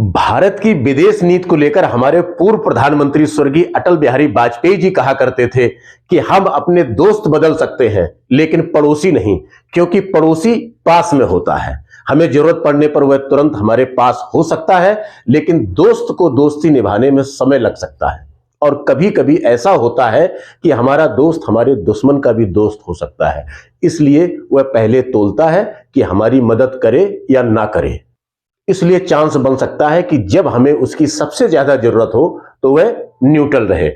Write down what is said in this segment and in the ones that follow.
भारत की विदेश नीति को लेकर हमारे पूर्व प्रधानमंत्री स्वर्गीय अटल बिहारी वाजपेयी जी कहा करते थे कि हम अपने दोस्त बदल सकते हैं लेकिन पड़ोसी नहीं, क्योंकि पड़ोसी पास में होता है। हमें जरूरत पड़ने पर वह तुरंत हमारे पास हो सकता है, लेकिन दोस्त को दोस्ती निभाने में समय लग सकता है। और कभी कभी ऐसा होता है कि हमारा दोस्त हमारे दुश्मन का भी दोस्त हो सकता है, इसलिए वह पहले तोलता है कि हमारी मदद करे या ना करे। इसलिए चांस बन सकता है कि जब हमें उसकी सबसे ज्यादा जरूरत हो तो वह न्यूट्रल रहे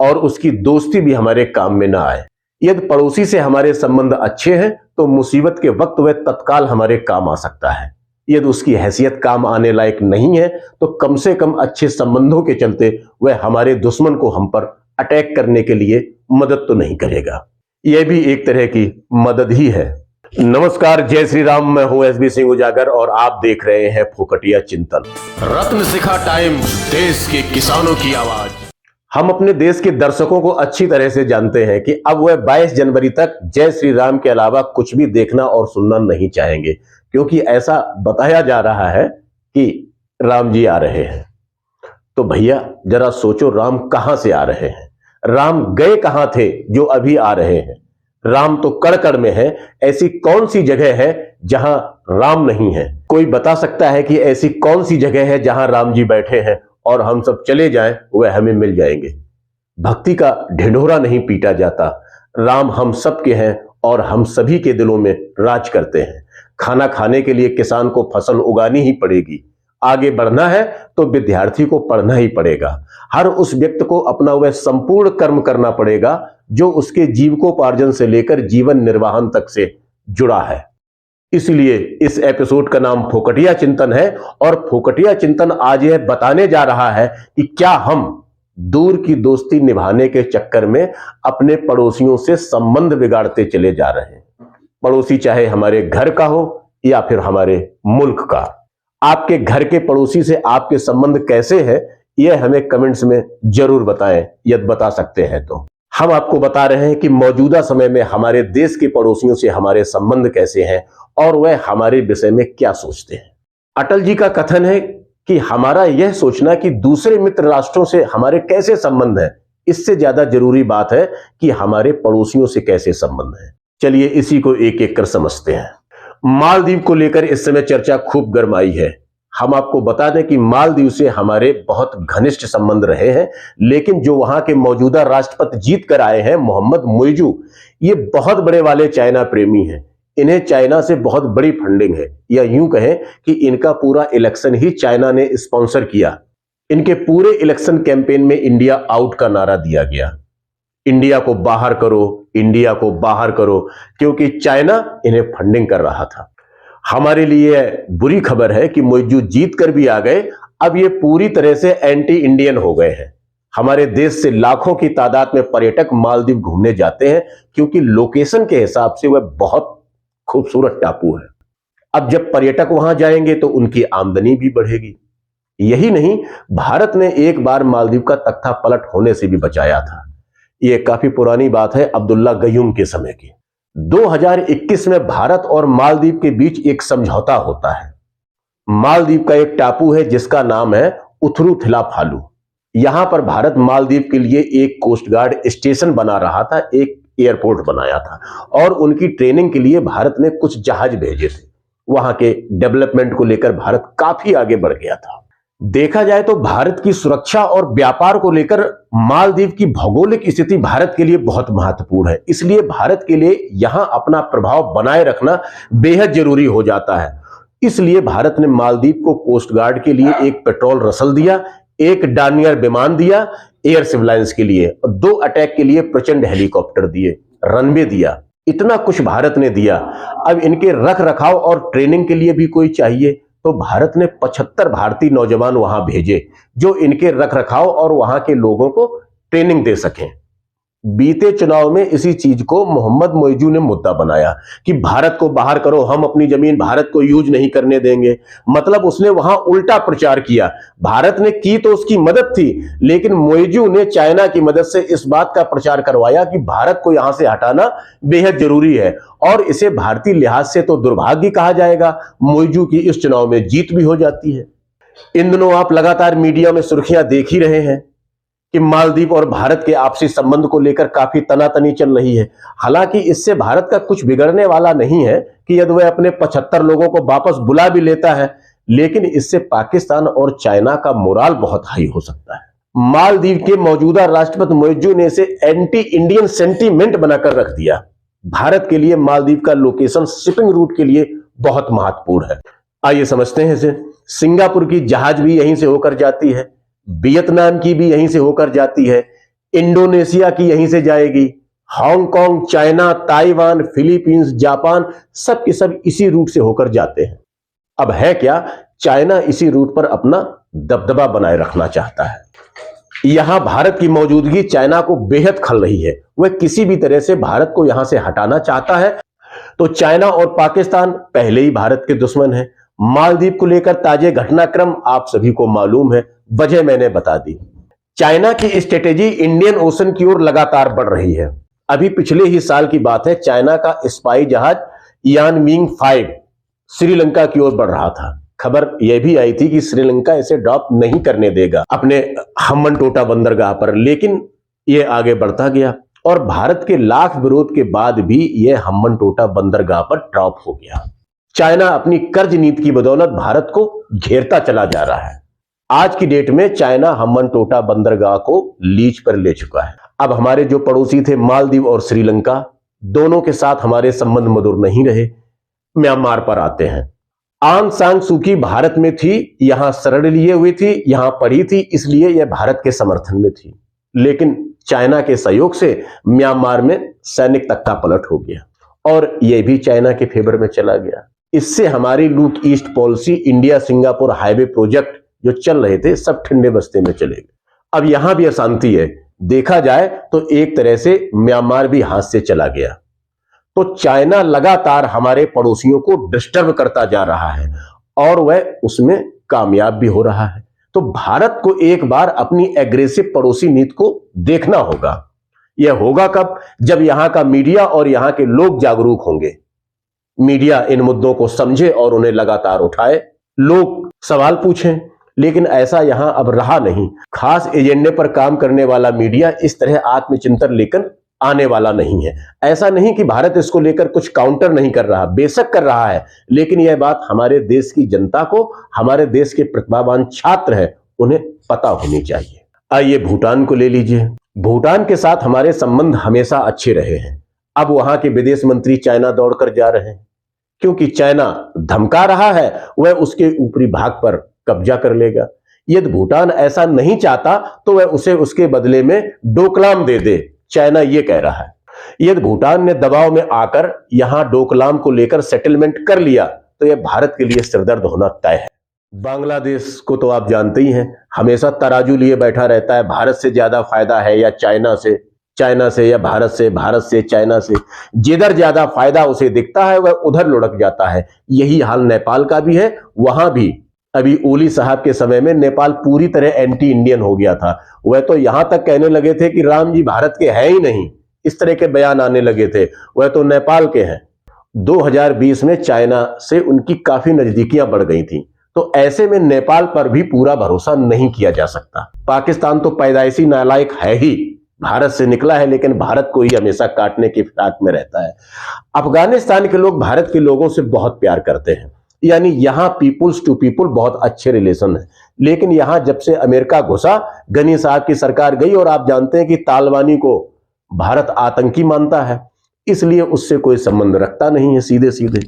और उसकी दोस्ती भी हमारे काम में ना आए। यदि पड़ोसी से हमारे संबंध अच्छे हैं तो मुसीबत के वक्त वह तत्काल हमारे काम आ सकता है। यदि उसकी हैसियत काम आने लायक नहीं है तो कम से कम अच्छे संबंधों के चलते वह हमारे दुश्मन को हम पर अटैक करने के लिए मदद तो नहीं करेगा। यह भी एक तरह की मदद ही है। नमस्कार, जय श्री राम। मैं हूं एसबी सिंह उजागर और आप देख रहे हैं फोकटिया चिंतन। रत्न शिखा टाइम्स, देश के किसानों की आवाज। हम अपने देश के दर्शकों को अच्छी तरह से जानते हैं कि अब वह 22 जनवरी तक जय श्री राम के अलावा कुछ भी देखना और सुनना नहीं चाहेंगे, क्योंकि ऐसा बताया जा रहा है कि राम जी आ रहे हैं। तो भैया जरा सोचो, राम कहां से आ रहे हैं? राम गए कहां थे जो अभी आ रहे हैं? राम तो कण कण में है। ऐसी कौन सी जगह है जहां राम नहीं है? कोई बता सकता है कि ऐसी कौन सी जगह है जहां राम जी बैठे हैं और हम सब चले जाएं वह हमें मिल जाएंगे? भक्ति का ढिंढोरा नहीं पीटा जाता। राम हम सब के हैं और हम सभी के दिलों में राज करते हैं। खाना खाने के लिए किसान को फसल उगानी ही पड़ेगी। आगे बढ़ना है तो विद्यार्थी को पढ़ना ही पड़ेगा। हर उस व्यक्ति को अपना वह संपूर्ण कर्म करना पड़ेगा जो उसके जीविकोपार्जन से लेकर जीवन निर्वाहन तक से जुड़ा है। इसलिए इस एपिसोड का नाम फोकटिया चिंतन है और फोकटिया चिंतन आज यह बताने जा रहा है कि क्या हम दूर की दोस्ती निभाने के चक्कर में अपने पड़ोसियों से संबंध बिगाड़ते चले जा रहे हैं। पड़ोसी चाहे हमारे घर का हो या फिर हमारे मुल्क का। आपके घर के पड़ोसी से आपके संबंध कैसे हैं, यह हमें कमेंट्स में जरूर बताएं, यदि बता सकते हैं तो। हम आपको बता रहे हैं कि मौजूदा समय में हमारे देश के पड़ोसियों से हमारे संबंध कैसे हैं और वह हमारे विषय में क्या सोचते हैं। अटल जी का कथन है कि हमारा यह सोचना कि दूसरे मित्र राष्ट्रों से हमारे कैसे संबंध है, इससे ज्यादा जरूरी बात है कि हमारे पड़ोसियों से कैसे संबंध है। चलिए इसी को एक एक कर समझते हैं। मालदीव को लेकर इस समय चर्चा खूब गरमाई है। हम आपको बता दें कि मालदीव से हमारे बहुत घनिष्ठ संबंध रहे हैं, लेकिन जो वहां के मौजूदा राष्ट्रपति जीत कर आए हैं, मोहम्मद मुइजू, ये बहुत बड़े वाले चाइना प्रेमी हैं। इन्हें चाइना से बहुत बड़ी फंडिंग है, या यूं कहें कि इनका पूरा इलेक्शन ही चाइना ने स्पॉन्सर किया। इनके पूरे इलेक्शन कैंपेन में इंडिया आउट का नारा दिया गया। इंडिया को बाहर करो, इंडिया को बाहर करो, क्योंकि चाइना इन्हें फंडिंग कर रहा था। हमारे लिए बुरी खबर है कि मुइजू जीत कर भी आ गए। अब ये पूरी तरह से एंटी इंडियन हो गए हैं। हमारे देश से लाखों की तादाद में पर्यटक मालदीव घूमने जाते हैं, क्योंकि लोकेशन के हिसाब से वह बहुत खूबसूरत टापू है। अब जब पर्यटक वहां जाएंगे तो उनकी आमदनी भी बढ़ेगी। यही नहीं, भारत ने एक बार मालदीव का तख्ता पलट होने से भी बचाया था। यह काफी पुरानी बात है, अब्दुल्ला गयूम के समय की। 2021 में भारत और मालदीव के बीच एक समझौता होता है। मालदीव का एक टापू है जिसका नाम है उथरूथिलाफालू। यहां पर भारत मालदीव के लिए एक कोस्ट गार्ड स्टेशन बना रहा था, एक एयरपोर्ट बनाया था और उनकी ट्रेनिंग के लिए भारत ने कुछ जहाज भेजे थे। वहां के डेवलपमेंट को लेकर भारत काफी आगे बढ़ गया था। देखा जाए तो भारत की सुरक्षा और व्यापार को लेकर मालदीव की भौगोलिक स्थिति भारत के लिए बहुत महत्वपूर्ण है। इसलिए भारत के लिए यहां अपना प्रभाव बनाए रखना बेहद जरूरी हो जाता है। इसलिए भारत ने मालदीव को कोस्ट गार्ड के लिए एक पेट्रोल रसल दिया, एक डार्नियर विमान दिया एयर सिविल लाइंस के लिए, और 2 अटैक के लिए प्रचंड हेलीकॉप्टर दिए, रनवे दिया। इतना कुछ भारत ने दिया। अब इनके रख रखाव और ट्रेनिंग के लिए भी कोई चाहिए, तो भारत ने 75 भारतीय नौजवान वहां भेजे जो इनके रखरखाव और वहां के लोगों को ट्रेनिंग दे सकें। बीते चुनाव में इसी चीज को मोहम्मद मुइजू ने मुद्दा बनाया कि भारत को बाहर करो, हम अपनी जमीन भारत को यूज नहीं करने देंगे। मतलब उसने वहां उल्टा प्रचार किया। भारत ने की तो उसकी मदद थी, लेकिन मुइजू ने चाइना की मदद से इस बात का प्रचार करवाया कि भारत को यहां से हटाना बेहद जरूरी है। और इसे भारतीय लिहाज से तो दुर्भाग्य कहा जाएगा। मुइजू की इस चुनाव में जीत भी हो जाती है। इन दिनों आप लगातार मीडिया में सुर्खियां देख ही रहे हैं कि मालदीव और भारत के आपसी संबंध को लेकर काफी तनातनी चल रही है। हालांकि इससे भारत का कुछ बिगड़ने वाला नहीं है कि यदि वह अपने 75 लोगों को वापस बुला भी लेता है, लेकिन इससे पाकिस्तान और चाइना का मोराल बहुत हाई हो सकता है। मालदीव के मौजूदा राष्ट्रपति मोइज्जू ने इसे एंटी इंडियन सेंटीमेंट बनाकर रख दिया। भारत के लिए मालदीव का लोकेशन शिपिंग रूट के लिए बहुत महत्वपूर्ण है। आइए समझते हैं इसे। सिंगापुर की जहाज भी यहीं से होकर जाती है, वियतनाम की भी यहीं से होकर जाती है, इंडोनेशिया की यहीं से जाएगी, Hong Kong, China, Taiwan, Philippines, Japan, सब के सब इसी रूट से होकर जाते हैं। अब है क्या, चाइना इसी रूट पर अपना दबदबा बनाए रखना चाहता है। यहां भारत की मौजूदगी चाइना को बेहद खल रही है। वह किसी भी तरह से भारत को यहां से हटाना चाहता है। तो चाइना और पाकिस्तान पहले ही भारत के दुश्मन हैं। मालदीव को लेकर ताजे घटनाक्रम आप सभी को मालूम है, वजह मैंने बता दी। चाइना की स्ट्रेटेजी इंडियन ओशन की ओर लगातार बढ़ रही है। अभी पिछले ही साल की बात है, चाइना का स्पाई जहाज यानमिंग 5 श्रीलंका की ओर बढ़ रहा था। खबर यह भी आई थी कि श्रीलंका इसे ड्रॉप नहीं करने देगा अपने हम्बनटोटा बंदरगाह पर, लेकिन यह आगे बढ़ता गया और भारत के लाख विरोध के बाद भी यह हम्बनटोटा बंदरगाह पर ड्रॉप हो गया। चाइना अपनी कर्ज नीति की बदौलत भारत को घेरता चला जा रहा है। आज की डेट में चाइना हम्बनटोटा बंदरगाह को लीज पर ले चुका है। अब हमारे जो पड़ोसी थे मालदीव और श्रीलंका, दोनों के साथ हमारे संबंध मधुर नहीं रहे। म्यांमार पर आते हैं। आंग सान सू की भारत में थी, यहां शरण लिए हुई थी, यहां पढ़ी थी, इसलिए यह भारत के समर्थन में थी। लेकिन चाइना के सहयोग से म्यांमार में सैनिक तख्ता पलट हो गया और यह भी चाइना के फेवर में चला गया। इससे हमारी लूट east policy, India Singapore highway project जो चल रहे थे, सब ठंडे बस्ते में चले गए। अब यहां भी अशांति है। देखा जाए तो एक तरह से म्यांमार भी हाथ से चला गया। तो चाइना लगातार हमारे पड़ोसियों को डिस्टर्ब करता जा रहा है और वह उसमें कामयाब भी हो रहा है। तो भारत को एक बार अपनी एग्रेसिव पड़ोसी नीति को देखना होगा। यह होगा कब? जब यहां का मीडिया और यहां के लोग जागरूक होंगे। मीडिया इन मुद्दों को समझे और उन्हें लगातार उठाए, लोग सवाल पूछें। लेकिन ऐसा यहां अब रहा नहीं। खास एजेंडे पर काम करने वाला मीडिया इस तरह आत्मचिंतन लेकर आने वाला नहीं है। ऐसा नहीं कि भारत इसको लेकर कुछ काउंटर नहीं कर रहा, बेशक कर रहा है, लेकिन यह बात हमारे देश की जनता को, हमारे देश के प्रतिभावान छात्र हैं, उन्हें पता होनी चाहिए। आइए भूटान को ले लीजिए। भूटान के साथ हमारे संबंध हमेशा अच्छे रहे हैं। अब वहां के विदेश मंत्री चाइना दौड़कर जा रहे हैं, क्योंकि चाइना धमका रहा है वह उसके ऊपरी भाग पर कब्जा कर लेगा। यदि भूटान ऐसा नहीं चाहता तो वह उसे उसके बदले में डोकलाम दे दे, चाइना यह कह रहा है। यदि भूटान ने दबाव में आकर यहां डोकलाम को लेकर सेटलमेंट कर लिया तो यह भारत के लिए सिरदर्द होना तय है। बांग्लादेश को तो आप जानते ही हैं, हमेशा तराजू लिए बैठा रहता है। भारत से ज्यादा फायदा है या चाइना से, चाइना से या भारत से, भारत से चाइना से। जिधर ज्यादा फायदा उसे दिखता है वह उधर लुढ़क जाता है। यही हाल नेपाल का भी है। वहां भी अभी ओली साहब के समय में नेपाल पूरी तरह एंटी इंडियन हो गया था। वह तो यहां तक कहने लगे थे कि राम जी भारत के हैं ही नहीं, इस तरह के बयान आने लगे थे। वह तो नेपाल के हैं। 2020 में चाइना से उनकी काफी नजदीकियां बढ़ गई थी। तो ऐसे में नेपाल पर भी पूरा भरोसा नहीं किया जा सकता। पाकिस्तान तो पैदाइशी नालायक है ही, भारत से निकला है, लेकिन भारत को ही हमेशा काटने की फिराक में रहता है। अफगानिस्तान के लोग भारत के लोगों से बहुत प्यार करते हैं, यानी यहां पीपुल्स टू पीपुल बहुत अच्छे रिलेशन है। लेकिन यहां जब से अमेरिका घुसा, गनी साहब की सरकार गई और आप जानते हैं कि तालिबानी को भारत आतंकी मानता है, इसलिए उससे कोई संबंध रखता नहीं है सीधे सीधे।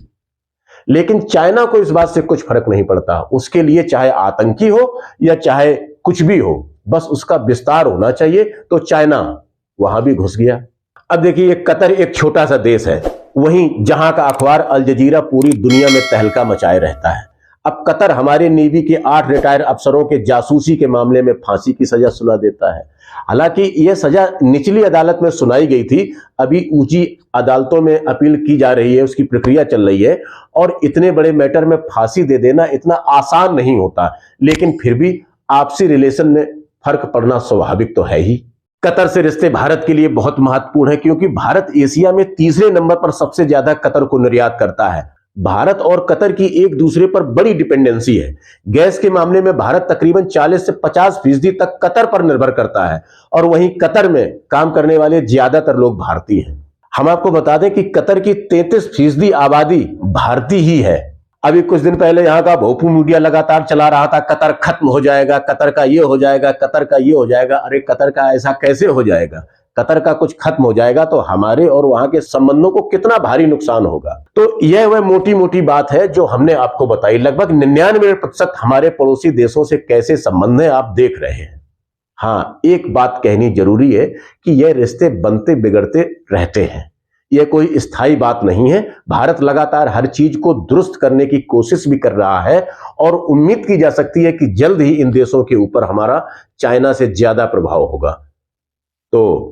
लेकिन चाइना को इस बात से कुछ फर्क नहीं पड़ता। उसके लिए चाहे आतंकी हो या चाहे कुछ भी हो, बस उसका विस्तार होना चाहिए। तो चाइना वहां भी घुस गया। अब देखिए, कतर एक छोटा सा देश है, वहीं जहां का अखबार अल जजीरा पूरी दुनिया में तहलका मचाए रहता है। अब कतर हमारे नेवी के 8 रिटायर अफसरों के जासूसी के मामले में फांसी की सजा सुना देता है। हालांकि यह सजा निचली अदालत में सुनाई गई थी, अभी ऊंची अदालतों में अपील की जा रही है, उसकी प्रक्रिया चल रही है। और इतने बड़े मैटर में फांसी दे देना इतना आसान नहीं होता, लेकिन फिर भी आपसी रिलेशन में फर्क पड़ना स्वाभाविक तो है ही। कतर से रिश्ते भारत के लिए बहुत महत्वपूर्ण है, क्योंकि भारत एशिया में तीसरे नंबर पर सबसे ज्यादा कतर को निर्यात करता है। भारत और कतर की एक दूसरे पर बड़ी डिपेंडेंसी है। गैस के मामले में भारत तकरीबन 40 से 50% तक कतर पर निर्भर करता है और वहीं कतर में काम करने वाले ज्यादातर लोग भारतीय हैं। हम आपको बता दें कि कतर की 33% आबादी भारतीय ही है। अभी कुछ दिन पहले यहां का भोपू मीडिया लगातार चला रहा था, कतर खत्म हो जाएगा, कतर का ये हो जाएगा, कतर का ये हो जाएगा। अरे कतर का ऐसा कैसे हो जाएगा? कतर का कुछ खत्म हो जाएगा तो हमारे और वहां के संबंधों को कितना भारी नुकसान होगा। तो यह वह मोटी मोटी बात है जो हमने आपको बताई। लगभग 99% हमारे पड़ोसी देशों से कैसे संबंध है आप देख रहे हैं। हाँ, एक बात कहनी जरूरी है कि यह रिश्ते बनते बिगड़ते रहते हैं, यह कोई स्थायी बात नहीं है। भारत लगातार हर चीज को दुरुस्त करने की कोशिश भी कर रहा है और उम्मीद की जा सकती है कि जल्द ही इन देशों के ऊपर हमारा चाइना से ज्यादा प्रभाव होगा। तो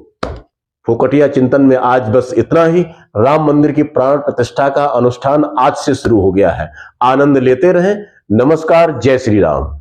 फोकटिया चिंतन में आज बस इतना ही। राम मंदिर की प्राण प्रतिष्ठा का अनुष्ठान आज से शुरू हो गया है। आनंद लेते रहें। नमस्कार, जय श्री राम।